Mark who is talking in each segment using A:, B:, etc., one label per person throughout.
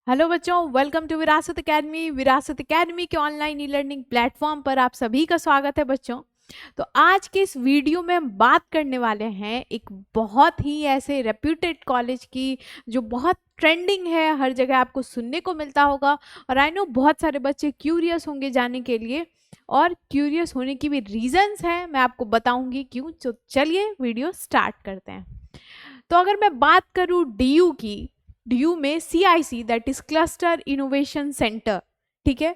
A: Hello बच्चों, welcome to विरासत academy. विरासत एकेडमी के ऑनलाइन ई लर्निंग प्लेटफॉर्म पर आप सभी का स्वागत है बच्चों। तो आज के इस वीडियो में हम बात करने वाले हैं एक बहुत ही ऐसे रेप्यूटेड कॉलेज की जो बहुत ट्रेंडिंग है, हर जगह आपको सुनने को मिलता होगा। और आई नो बहुत सारे बच्चे क्यूरियस होंगे जाने के लिए, और क्यूरियस होने की भी रीजंस हैं, मैं आपको बताऊंगी क्यों। तो चलिए वीडियो स्टार्ट करते हैं। तो अगर मैं बात करूं डीयू की, डीयू में CIC that is cluster innovation centre, ठीक है,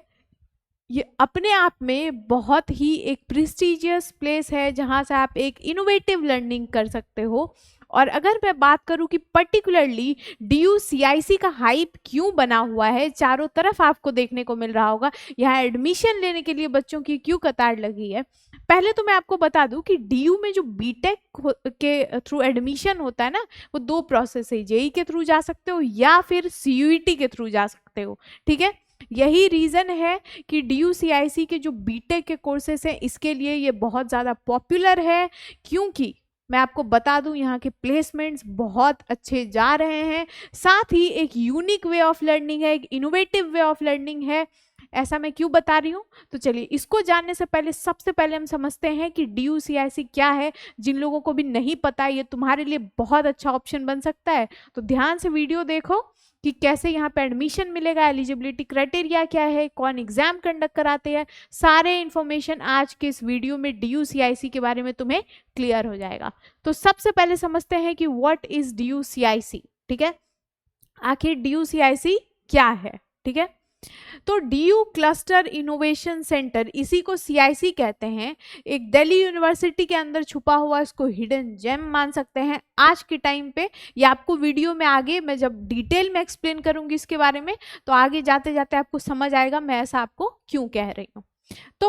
A: ये अपने आप में बहुत ही एक प्रेस्टिजियस प्लेस है जहां से आप एक इनोवेटिव लर्निंग कर सकते हो। और अगर मैं बात करूं कि पर्टिकुलरली DU CIC का हाइप क्यों बना हुआ है, चारों तरफ आपको देखने को मिल रहा होगा, यहाँ एडमिशन लेने के लिए बच्चों की क्यों कतार लगी है। पहले तो मैं आपको बता दूं कि DU में जो बीटेक के थ्रू एडमिशन होता है ना, वो दो प्रोसेस है, JEE के थ्रू जा सकते हो या फिर CUET के थ्रू जा सकते हो, ठीक है। यही रीजन है कि DU CIC के जो बीटेक के कोर्सेस हैं, इसके लिए ये बहुत ज़्यादा पॉपुलर है, क्योंकि मैं आपको बता दूं यहाँ के प्लेसमेंट्स बहुत अच्छे जा रहे हैं, साथ ही एक यूनिक वे ऑफ लर्निंग है, एक इनोवेटिव वे ऑफ लर्निंग है। ऐसा मैं क्यों बता रही हूँ, तो चलिए इसको जानने से पहले सबसे पहले हम समझते हैं कि DU CIC क्या है। जिन लोगों को भी नहीं पता, ये तुम्हारे लिए बहुत अच्छा ऑप्शन बन सकता है। तो ध्यान से वीडियो देखो कि कैसे यहाँ पे एडमिशन मिलेगा, एलिजिबिलिटी क्राइटेरिया क्या है, कौन एग्जाम कंडक्ट कराते हैं, सारे इन्फॉर्मेशन आज के इस वीडियो में DU CIC के बारे में तुम्हें क्लियर हो जाएगा। तो सबसे पहले समझते हैं कि व्हाट इज DU CIC, ठीक है, आखिर DU CIC क्या है, ठीक है। तो DU क्लस्टर इनोवेशन सेंटर, इसी को CIC कहते हैं, एक दिल्ली यूनिवर्सिटी के अंदर छुपा हुआ, इसको हिडन जेम मान सकते हैं आज के टाइम पे। ये आपको वीडियो में आगे मैं जब डिटेल में एक्सप्लेन करूंगी इसके बारे में, तो आगे जाते जाते आपको समझ आएगा मैं ऐसा आपको क्यों कह रही हूँ। तो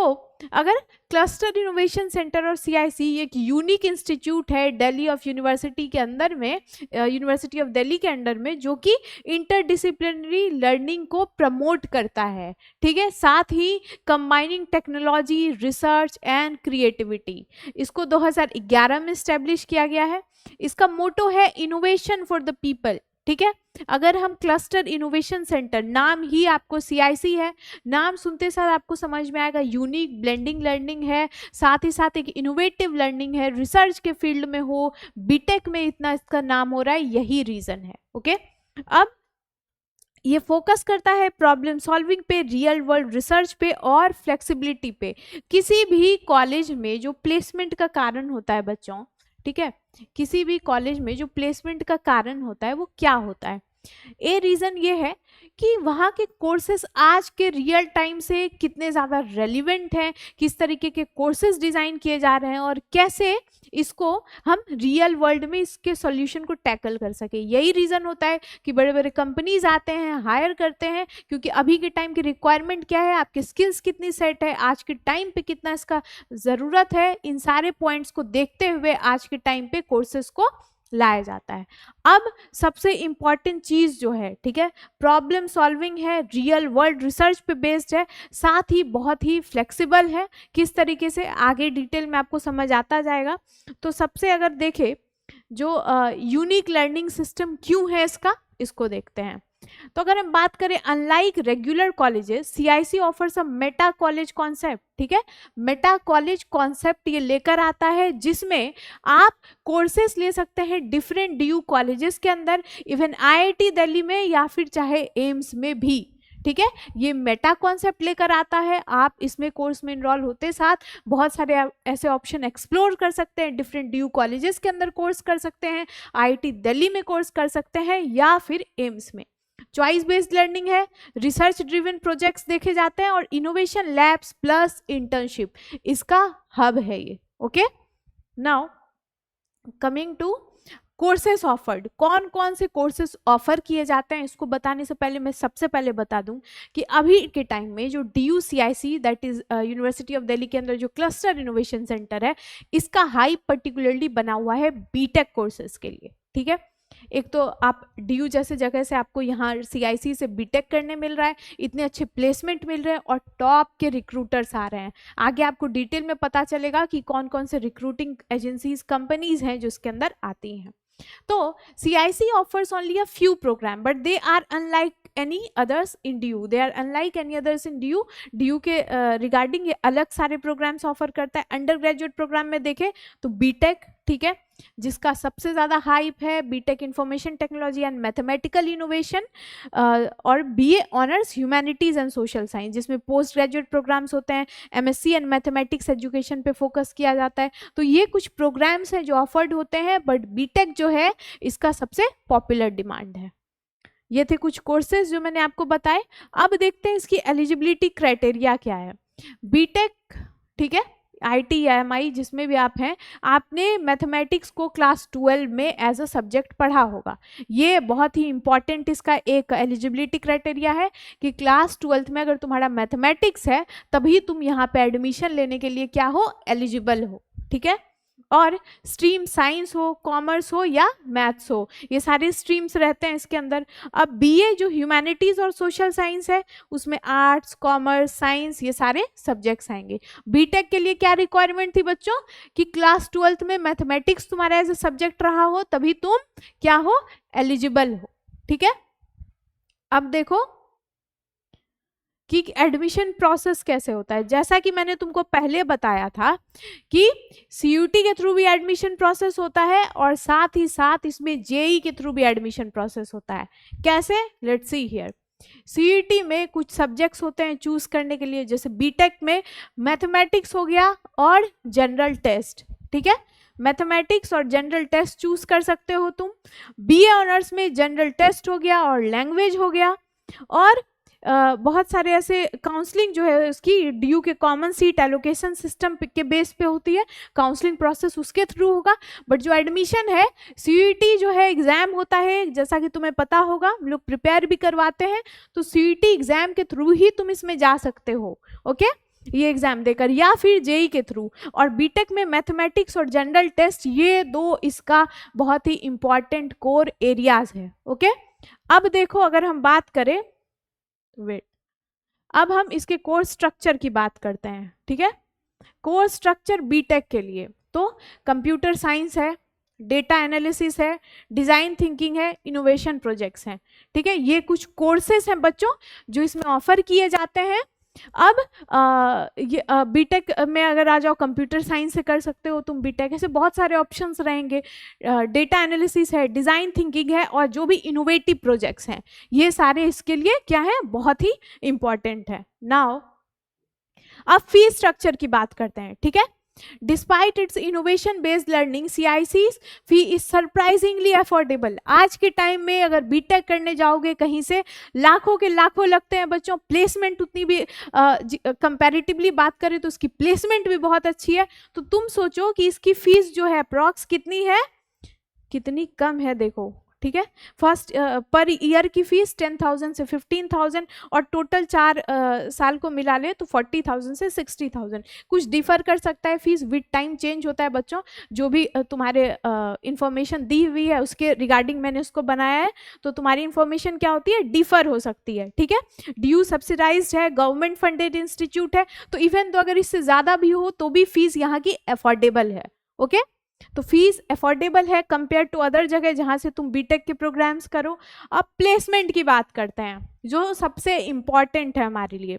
A: अगर क्लस्टर इनोवेशन सेंटर और CIC एक यूनिक इंस्टीट्यूट है दिल्ली ऑफ यूनिवर्सिटी के अंदर में, यूनिवर्सिटी ऑफ दिल्ली के अंडर में, जो कि इंटरडिसिप्लिनरी लर्निंग को प्रमोट करता है, ठीक है, साथ ही combining technology, research and creativity. इसको 2011 में स्टैब्लिश किया गया है। इसका मोटो है इनोवेशन फॉर द पीपल, ठीक है। अगर हम क्लस्टर इनोवेशन सेंटर, नाम ही आपको CIC है, नाम सुनते साथ आपको समझ में आएगा यूनिक ब्लेंडिंग लर्निंग है, साथ ही साथ एक इनोवेटिव लर्निंग है, रिसर्च के फील्ड में हो, बीटेक में इतना इसका नाम हो रहा है, यही रीजन है, ओके। अब ये फोकस करता है प्रॉब्लम सॉल्विंग पे, रियल वर्ल्ड रिसर्च पे और फ्लेक्सिबिलिटी पे। किसी भी कॉलेज में जो प्लेसमेंट का कारण होता है बच्चों, ठीक है, किसी भी कॉलेज में जो प्लेसमेंट का कारण होता है वो क्या होता है, ए रीज़न ये है कि वहाँ के कोर्सेज आज के रियल टाइम से कितने ज़्यादा रेलिवेंट हैं, किस तरीके के कोर्सेज डिज़ाइन किए जा रहे हैं और कैसे इसको हम रियल वर्ल्ड में इसके सॉल्यूशन को टैकल कर सके। यही रीज़न होता है कि बड़े बड़े कंपनीज आते हैं, हायर करते हैं, क्योंकि अभी के टाइम की रिक्वायरमेंट क्या है, आपके स्किल्स कितनी सेट है, आज के टाइम पे कितना इसका ज़रूरत है, इन सारे पॉइंट्स को देखते हुए आज के टाइम पे कोर्सेज को लाया जाता है। अब सबसे इंपॉर्टेंट चीज जो है, ठीक है, प्रॉब्लम सॉल्विंग है, रियल वर्ल्ड रिसर्च पे बेस्ड है, साथ ही बहुत ही फ्लेक्सिबल है। किस तरीके से, आगे डिटेल में आपको समझ आता जाएगा। तो सबसे अगर देखें जो यूनिक लर्निंग सिस्टम क्यों है इसका, इसको देखते हैं। तो अगर हम बात करें, unlike regular colleges, CIC offers a Meta college concept, ठीक है, मेटा कॉलेज कॉन्सेप्ट ये लेकर आता है, जिसमें आप कोर्सेस ले सकते हैं डिफरेंट DU कॉलेजेस के अंदर, इवन IIT दिल्ली में या फिर चाहे एम्स में भी, ठीक है। ये मेटा कॉन्सेप्ट लेकर आता है, आप इसमें कोर्स में इनरोल होते साथ बहुत सारे ऐसे ऑप्शन एक्सप्लोर कर सकते हैं, डिफरेंट DU कॉलेजेस के अंदर कोर्स कर सकते हैं, IIT दिल्ली में कोर्स कर सकते हैं या फिर एम्स में। चॉइस बेस्ड लर्निंग है, रिसर्च ड्रिवन प्रोजेक्ट्स देखे जाते हैं और इनोवेशन लैब्स प्लस इंटर्नशिप इसका हब है ये, okay. Now coming to courses offered, कौन कौन से कोर्सेस ऑफर किए जाते हैं, इसको बताने से पहले मैं सबसे पहले बता दूं कि अभी के टाइम में जो DU CIC that is university of Delhi के अंदर जो क्लस्टर इनोवेशन सेंटर है, इसका हाइप पर्टिकुलरली बना हुआ है बीटेक कोर्सेज के लिए, ठीक है। एक तो आप DU जैसे जगह से आपको यहाँ CIC से बीटेक करने मिल रहा है, इतने अच्छे प्लेसमेंट मिल रहे हैं और टॉप के रिक्रूटर्स आ रहे हैं। आगे आपको डिटेल में पता चलेगा कि कौन कौन से रिक्रूटिंग एजेंसीज, कंपनीज हैं जो इसके अंदर आती हैं। तो CIC offers only a few program but they are unlike any others in DU. They are unlike any others in DU. DU के रिगार्डिंग ये अलग सारे प्रोग्राम्स ऑफर करता है. अंडर ग्रेजुएट प्रोग्राम में देखें तो बीटेक, ठीक है, जिसका सबसे ज्यादा हाइप है BTech information technology and mathematical innovation, और BA honours humanities and social science, जिसमें पोस्ट ग्रेजुएट प्रोग्राम्स होते हैं. MSc एंड मैथमेटिक्स एजुकेशन पे फोकस किया जाता है. तो ये कुछ प्रोग्राम्स हैं जो ऑफर्ड होते हैं, बट बीटेक जो है इसका सबसे पॉपुलर डिमांड है. ये थे कुछ कोर्सेज जो मैंने आपको बताए. अब देखते हैं इसकी एलिजिबिलिटी क्राइटेरिया क्या है. बीटेक, ठीक है, IT या MI जिसमें भी आप हैं, आपने मैथमेटिक्स को क्लास 12 में एज अ सब्जेक्ट पढ़ा होगा. ये बहुत ही इंपॉर्टेंट इसका एक एलिजिबिलिटी क्राइटेरिया है कि क्लास 12th में अगर तुम्हारा मैथमेटिक्स है तभी तुम यहाँ पे एडमिशन लेने के लिए क्या हो, एलिजिबल हो. ठीक है, और स्ट्रीम साइंस हो, कॉमर्स हो या मैथ्स हो, ये सारे स्ट्रीम्स रहते हैं इसके अंदर. अब BA जो ह्यूमैनिटीज और सोशल साइंस है उसमें आर्ट्स, कॉमर्स, साइंस ये सारे सब्जेक्ट्स आएंगे. बीटेक के लिए क्या रिक्वायरमेंट थी बच्चों कि क्लास 12th में मैथमेटिक्स तुम्हारा एज ए सब्जेक्ट रहा हो तभी तुम क्या हो, एलिजिबल हो. ठीक है, अब देखो कि एडमिशन प्रोसेस कैसे होता है. जैसा कि मैंने तुमको पहले बताया था कि CUT के थ्रू भी एडमिशन प्रोसेस होता है और साथ ही साथ इसमें JEE के थ्रू भी एडमिशन प्रोसेस होता है. कैसे, लेट्स सी हियर. CUT में कुछ सब्जेक्ट्स होते हैं चूज करने के लिए, जैसे बीटेक में मैथमेटिक्स हो गया और जनरल टेस्ट. ठीक है, मैथमेटिक्स और जनरल टेस्ट चूज कर सकते हो तुम. BA ऑनर्स में जनरल टेस्ट हो गया और लैंग्वेज हो गया, और बहुत सारे ऐसे काउंसलिंग जो है उसकी DU के कॉमन सीट एलोकेशन सिस्टम के बेस पे होती है. काउंसलिंग प्रोसेस उसके थ्रू होगा. बट जो एडमिशन है, CUT जो है एग्जाम होता है, जैसा कि तुम्हें पता होगा, हम लोग प्रिपेयर भी करवाते हैं. तो CUT एग्जाम के थ्रू ही तुम इसमें जा सकते हो. ओके, ये एग्जाम देकर, या फिर JEE के थ्रू. और बीटेक में मैथमेटिक्स और जनरल टेस्ट ये दो इसका बहुत ही इंपॉर्टेंट कोर एरियाज है. ओके, अब देखो अगर हम बात करें, वेट, अब हम इसके कोर्स स्ट्रक्चर की बात करते हैं. ठीक है, कोर्स स्ट्रक्चर बीटेक के लिए तो कंप्यूटर साइंस है, डेटा एनालिसिस है, डिजाइन थिंकिंग है, इनोवेशन प्रोजेक्ट्स हैं. ठीक है, ये कुछ कोर्सेज हैं बच्चों जो इसमें ऑफर किए जाते हैं. अब ये बीटेक में अगर आ जाओ, कंप्यूटर साइंस से कर सकते हो तुम बीटेक. ऐसे बहुत सारे ऑप्शंस रहेंगे. डेटा एनालिसिस है, डिज़ाइन थिंकिंग है, और जो भी इनोवेटिव प्रोजेक्ट्स हैं ये सारे इसके लिए क्या है, बहुत ही इंपॉर्टेंट है. नाउ अब फीस स्ट्रक्चर की बात करते हैं. ठीक है, Despite its innovation-based learning, CIC's fee is surprisingly affordable. आज के टाइम में अगर बीटेक करने जाओगे कहीं से लाखों के लाखों लगते हैं बच्चों. प्लेसमेंट उतनी भी कंपैरेटिवली बात करें तो उसकी प्लेसमेंट भी बहुत अच्छी है. तो तुम सोचो कि इसकी फीस जो है अप्रॉक्स कितनी है, कितनी कम है. देखो, ठीक है, फर्स्ट पर ईयर की फीस 10,000 से 15,000 और टोटल 4 साल को मिला ले तो 40,000 से 60,000. कुछ डिफर कर सकता है फीस, विद टाइम चेंज होता है बच्चों. जो भी तुम्हारे इंफॉर्मेशन दी हुई है उसके रिगार्डिंग मैंने उसको बनाया है, तो तुम्हारी इंफॉर्मेशन क्या होती है, डिफर हो सकती है. ठीक है, DU सब्सिडाइज्ड है, गवर्नमेंट फंडेड इंस्टीट्यूट है, तो इवन तो अगर इससे ज़्यादा भी हो तो भी फीस यहाँ की अफोर्डेबल है. ओके, तो फीस अफोर्डेबल है कंपेयर टू अदर जगह जहां से तुम बीटेक के प्रोग्राम्स करो. अब प्लेसमेंट की बात करते हैं जो सबसे इम्पॉर्टेंट है हमारे लिए.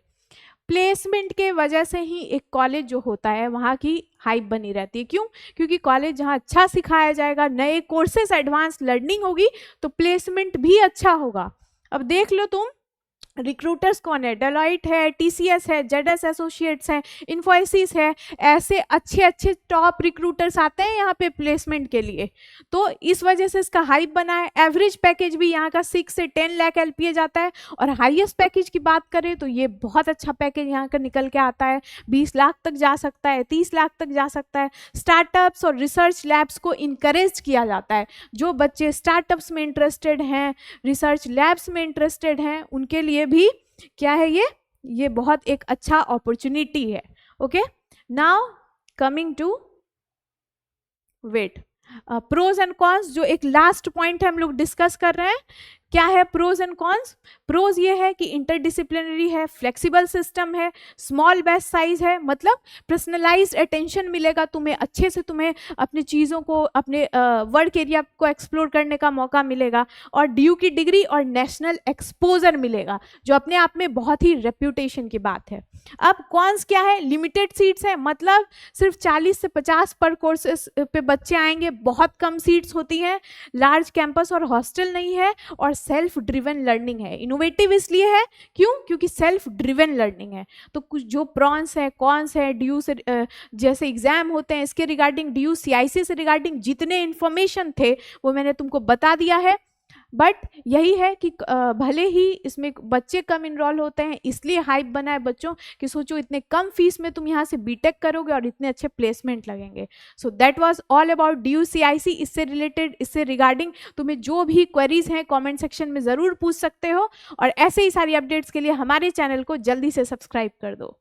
A: प्लेसमेंट के वजह से ही एक कॉलेज जो होता है वहाँ की हाइप बनी रहती है. क्यों? क्योंकि कॉलेज जहाँ अच्छा सिखाया जाएगा, नए कोर्सेस, एडवांस लर्निंग होगी, तो प्लेसमेंट भी अच्छा होगा. अब देख लो तुम, रिक्रूटर्स कौन है, डेलॉइट है, TCS है, ZS एसोसिएट्स है, इन्फोसिस है. ऐसे अच्छे अच्छे टॉप रिक्रूटर्स आते हैं यहाँ पे प्लेसमेंट के लिए, तो इस वजह से इसका हाइप बना है. एवरेज पैकेज भी यहाँ का 6 से 10 लाख LPA जाता है, और हाईएस्ट पैकेज की बात करें तो ये बहुत अच्छा पैकेज यहाँ का निकल के आता है. 20 लाख तक जा सकता है, 30 लाख तक जा सकता है. स्टार्टअप्स और रिसर्च लैब्स को इनकरेज किया जाता है. जो बच्चे स्टार्टअप्स में इंटरेस्टेड हैं, रिसर्च लैब्स में इंटरेस्टेड हैं, उनके लिए भी क्या है, ये बहुत एक अच्छा अपॉर्चुनिटी है. Okay, now coming to wait, pros and cons. जो एक लास्ट पॉइंट है हम लोग डिस्कस कर रहे हैं, क्या है प्रोज एंड कॉन्स. प्रोज ये है कि इंटरडिसिप्लिनरी है, फ्लेक्सिबल सिस्टम है, स्मॉल बैच साइज है, मतलब पर्सनलाइज्ड अटेंशन मिलेगा तुम्हें, अच्छे से तुम्हें अपनी चीज़ों को, अपने वर्क एरिया को एक्सप्लोर करने का मौका मिलेगा, और DU की डिग्री और नेशनल एक्सपोजर मिलेगा, जो अपने आप में बहुत ही रेप्यूटेशन की बात है। अब कॉन्स क्या है? लिमिटेड सीट्स है, मतलब सिर्फ 40 से 50 पर कोर्सेस पे बच्चे आएंगे, बहुत कम सीट्स होती हैं, लार्ज कैंपस और हॉस्टल नहीं है, और सेल्फ ड्रिवन लर्निंग है। इनोवेटिव इसलिए है, क्यों? क्योंकि सेल्फ ड्रिवन लर्निंग है। तो कुछ जो प्रॉन्स है, कॉन्स है, DU से जैसे एग्जाम होते हैं इसके रिगार्डिंग, DU CIC से रिगार्डिंग जितने इंफॉर्मेशन थे वो मैंने तुमको बता दिया है। बट यही है कि भले ही इसमें बच्चे कम इनरोल होते हैं, इसलिए हाइप बना है बच्चों कि सोचो इतने कम फीस में तुम यहाँ से बीटेक करोगे और इतने अच्छे प्लेसमेंट लगेंगे। So that was all about DU CIC। इससे रिलेटेड, इससे रिगार्डिंग तुम्हें जो भी क्वेरीज हैं कमेंट सेक्शन में ज़रूर पूछ सकते हो, और ऐसे ही सारी अपडेट्स के लिए हमारे चैनल को जल्दी से सब्सक्राइब कर दो।